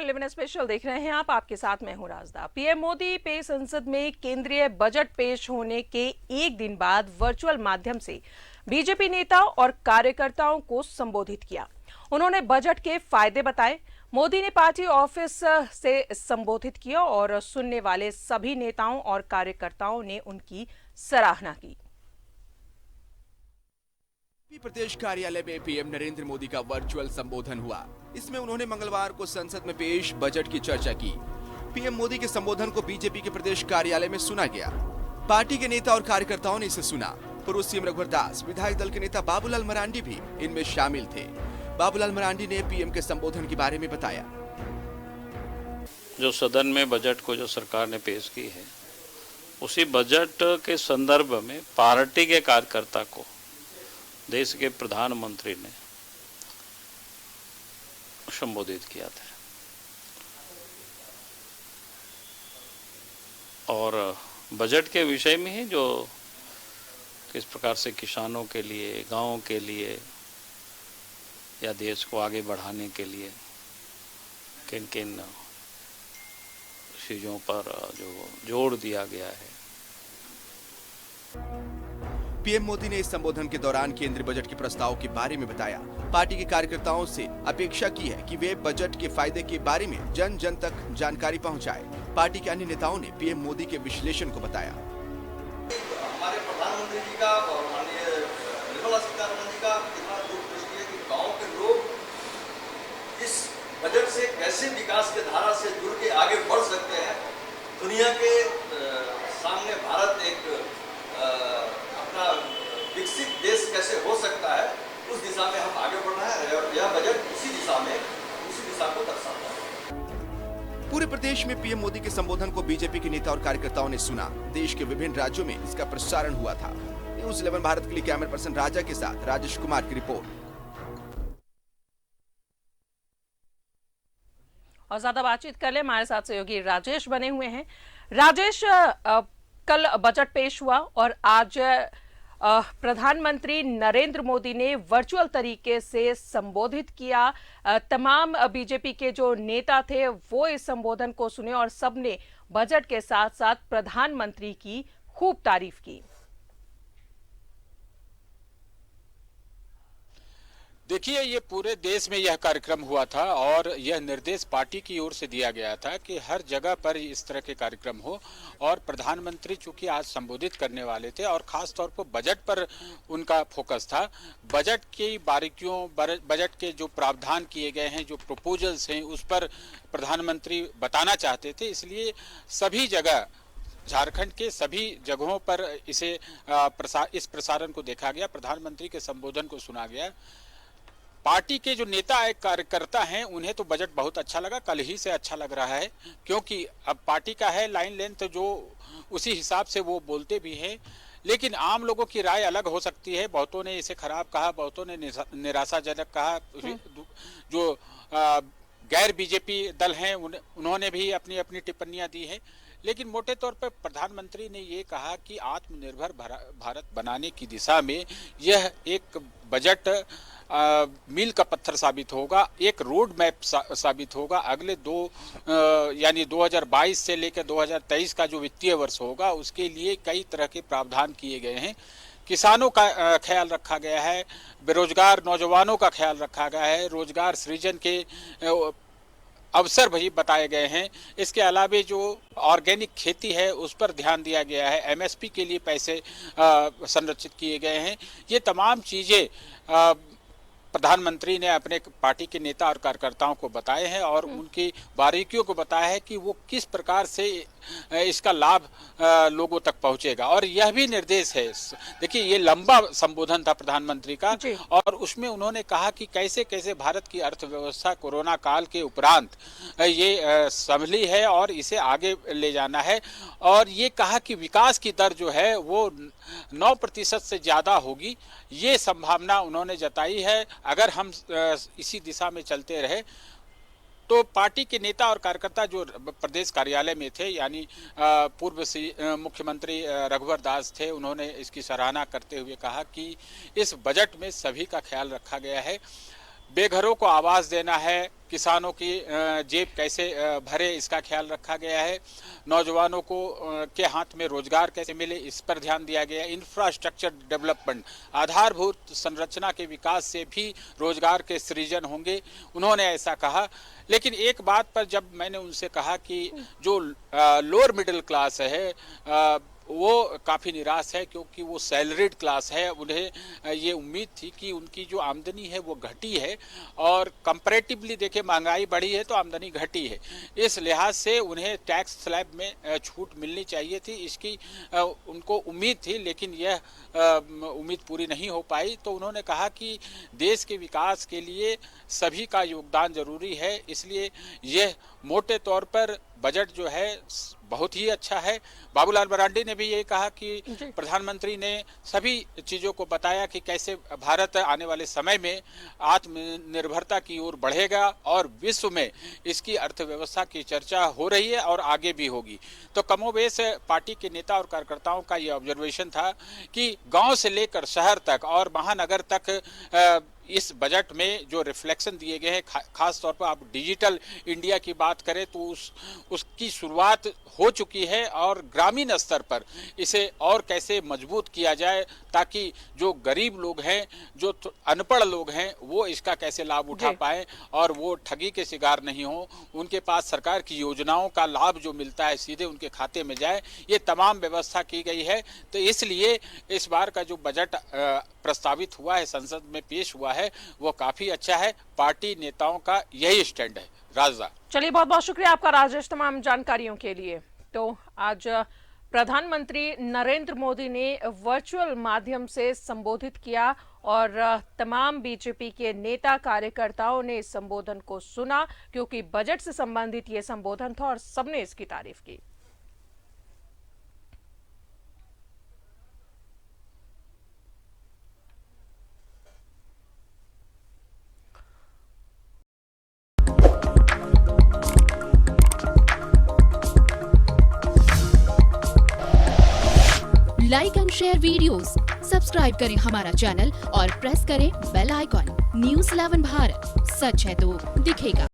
11 special देख रहे हैं आप। आपके साथ मैं हूं राजदा। पीएम मोदी पे संसद में केंद्रीय बजट पेश होने के एक दिन बाद वर्चुअल माध्यम से बीजेपी नेता और कार्यकर्ताओं को संबोधित किया। उन्होंने बजट के फायदे बताए। मोदी ने पार्टी ऑफिस से संबोधित किया और सुनने वाले सभी नेताओं और कार्यकर्ताओं ने उनकी सराहना की। प्रदेश कार्यालय में पीएम नरेंद्र मोदी का वर्चुअल संबोधन हुआ। इसमें उन्होंने मंगलवार को संसद में पेश बजट की चर्चा की। पीएम मोदी के संबोधन को बीजेपी के प्रदेश कार्यालय में सुना गया। पार्टी के नेता और कार्यकर्ताओं ने इसे सुना। पूर्व सीएम रघुवर दास, विधायक दल के नेता बाबूलाल मरांडी भी इनमें शामिल थे। बाबूलाल मरांडी ने पीएम के संबोधन के बारे में बताया। जो सदन में बजट को जो सरकार ने पेश की है, उसी बजट के संदर्भ में पार्टी के कार्यकर्ता को देश के प्रधानमंत्री ने संबोधित किया था और बजट के विषय में ही जो किस प्रकार से किसानों के लिए, गांवों के लिए या देश को आगे बढ़ाने के लिए किन किन चीज़ों पर जो जोर दिया गया है। पीएम मोदी ने इस संबोधन के दौरान केंद्रीय बजट के प्रस्ताव के बारे में बताया। पार्टी के कार्यकर्ताओं से अपेक्षा की है कि वे बजट के फायदे के बारे में जन जन तक जानकारी पहुंचाए। पार्टी के अन्य नेताओं ने पीएम मोदी के विश्लेषण को बताया। हमारे प्रधानमंत्री जी का और माननीय निर्मला सीतारमण जी का कितना दूरदृष्टि है कि गांव के लोग इस बजट से कैसे विकास के धारा से जुड़ के आगे बढ़ सकते हैं। दुनिया के सामने भारत एक अपना विकसित देश कैसे हो सकता है, उस दिशा में हम आगे बढ़ रहे हैं और यह बजट उसी दिशा को दर्शाता है। पूरे प्रदेश में पीएम मोदी के संबोधन को बीजेपी के नेता और कार्यकर्ताओं ने सुना। देश के विभिन्न राज्यों में इसका प्रसारण हुआ था। न्यूज़ 11 भारत के लिए कैमरा पर्सन राजा के साथ राजेश कुमार की रिपोर्ट। और ज्यादा बातचीत कर ले, हमारे साथ सहयोगी राजेश बने हुए हैं। राजेश, कल बजट पेश हुआ और आज प्रधानमंत्री नरेंद्र मोदी ने वर्चुअल तरीके से संबोधित किया। तमाम बीजेपी के जो नेता थे वो इस संबोधन को सुने और सबने बजट के साथ साथ प्रधानमंत्री की खूब तारीफ की। देखिए, ये पूरे देश में यह कार्यक्रम हुआ था और यह निर्देश पार्टी की ओर से दिया गया था कि हर जगह पर इस तरह के कार्यक्रम हो। और प्रधानमंत्री चूंकि आज संबोधित करने वाले थे और खास तौर पर बजट पर उनका फोकस था। बजट की बारीकियों, बजट के जो प्रावधान किए गए हैं, जो प्रपोजल्स हैं, उस पर प्रधानमंत्री बताना चाहते थे। इसलिए सभी जगह, झारखंड के सभी जगहों पर इस प्रसारण को देखा गया। प्रधानमंत्री के संबोधन को सुना गया। पार्टी के जो नेता कार्यकर्ता हैं, उन्हें तो बजट बहुत अच्छा लगा, कल ही से अच्छा लग रहा है, क्योंकि अब पार्टी का है लाइन लेंथ, जो उसी हिसाब से वो बोलते भी हैं। लेकिन आम लोगों की राय अलग हो सकती है। बहुतों ने इसे खराब कहा, बहुतों ने निराशाजनक कहा। जो गैर बीजेपी दल हैं उन्होंने भी अपनी अपनी टिप्पणियां दी हैं। लेकिन मोटे तौर पर प्रधानमंत्री ने ये कहा कि आत्मनिर्भर भारत बनाने की दिशा में यह एक बजट मील का पत्थर साबित होगा, एक रोड मैप साबित होगा। अगले यानी 2022 से लेकर 2023 का जो वित्तीय वर्ष होगा, उसके लिए कई तरह के प्रावधान किए गए हैं। किसानों का ख्याल रखा गया है, बेरोजगार नौजवानों का ख्याल रखा गया है, रोजगार सृजन के अवसर भी बताए गए हैं। इसके अलावा जो ऑर्गेनिक खेती है उस पर ध्यान दिया गया है। एमएसपी के लिए पैसे संरक्षित किए गए हैं। ये तमाम चीज़ें प्रधानमंत्री ने अपने पार्टी के नेता और कार्यकर्ताओं को बताए हैं और उनकी बारीकियों को बताया है कि वो किस प्रकार से इसका लाभ लोगों तक पहुंचेगा। और यह भी निर्देश है, देखिए ये लंबा संबोधन था प्रधानमंत्री का, और उसमें उन्होंने कहा कि कैसे कैसे भारत की अर्थव्यवस्था कोरोना काल के उपरांत ये संभली है और इसे आगे ले जाना है। और ये कहा कि विकास की दर जो है वो 9% से ज़्यादा होगी, ये संभावना उन्होंने जताई है। अगर हम इसी दिशा में चलते रहे तो पार्टी के नेता और कार्यकर्ता जो प्रदेश कार्यालय में थे, यानी पूर्व मुख्यमंत्री रघुवर दास थे, उन्होंने इसकी सराहना करते हुए कहा कि इस बजट में सभी का ख्याल रखा गया है। बेघरों को आवास देना है, किसानों की जेब कैसे भरे इसका ख्याल रखा गया है, नौजवानों को के हाथ में रोजगार कैसे मिले इस पर ध्यान दिया गया है। इंफ्रास्ट्रक्चर डेवलपमेंट, आधारभूत संरचना के विकास से भी रोजगार के सृजन होंगे, उन्होंने ऐसा कहा। लेकिन एक बात पर जब मैंने उनसे कहा कि जो लोअर मिडिल क्लास है वो काफ़ी निराश है, क्योंकि वो सैलरीड क्लास है। उन्हें ये उम्मीद थी कि उनकी जो आमदनी है वो घटी है, और कंपैरेटिवली देखें महंगाई बढ़ी है तो आमदनी घटी है। इस लिहाज से उन्हें टैक्स स्लैब में छूट मिलनी चाहिए थी, इसकी उनको उम्मीद थी, लेकिन यह उम्मीद पूरी नहीं हो पाई। तो उन्होंने कहा कि देश के विकास के लिए सभी का योगदान जरूरी है, इसलिए यह मोटे तौर पर बजट जो है बहुत ही अच्छा है। बाबूलाल मरांडी ने भी ये कहा कि प्रधानमंत्री ने सभी चीज़ों को बताया कि कैसे भारत आने वाले समय में आत्मनिर्भरता की ओर बढ़ेगा, और विश्व में इसकी अर्थव्यवस्था की चर्चा हो रही है और आगे भी होगी। तो कमोबेश पार्टी के नेता और कार्यकर्ताओं का ये ऑब्जर्वेशन था कि गांव से लेकर शहर तक और महानगर तक इस बजट में जो रिफ्लेक्शन दिए गए हैं, खास तौर पर आप डिजिटल इंडिया की बात करें तो उसकी शुरुआत हो चुकी है, और ग्रामीण स्तर पर इसे और कैसे मजबूत किया जाए ताकि जो गरीब लोग हैं, जो अनपढ़ लोग हैं, वो इसका कैसे लाभ उठा पाए और वो ठगी के शिकार नहीं हो, उनके पास सरकार की योजनाओं का लाभ जो मिलता है सीधे उनके खाते में जाए, ये तमाम व्यवस्था की गई है। तो इसलिए इस बार का जो बजट प्रस्तावित हुआ है, संसद में पेश हुआ है, वो काफी अच्छा है। पार्टी नेताओं का यही स्टैंड है। राजा, चलिए, बहुत बहुत शुक्रिया आपका राजेश तमाम जानकारियों के लिए। तो आज प्रधानमंत्री नरेंद्र मोदी ने वर्चुअल माध्यम से संबोधित किया और तमाम बीजेपी के नेता कार्यकर्ताओं ने इस संबोधन को सुना, क्योंकि बजट से संबंधित ये संबोधन था और सबने इसकी तारीफ की। Like and share videos, subscribe करें हमारा चैनल और प्रेस करें बेल आइकॉन। News 11 भारत, सच है तो दिखेगा।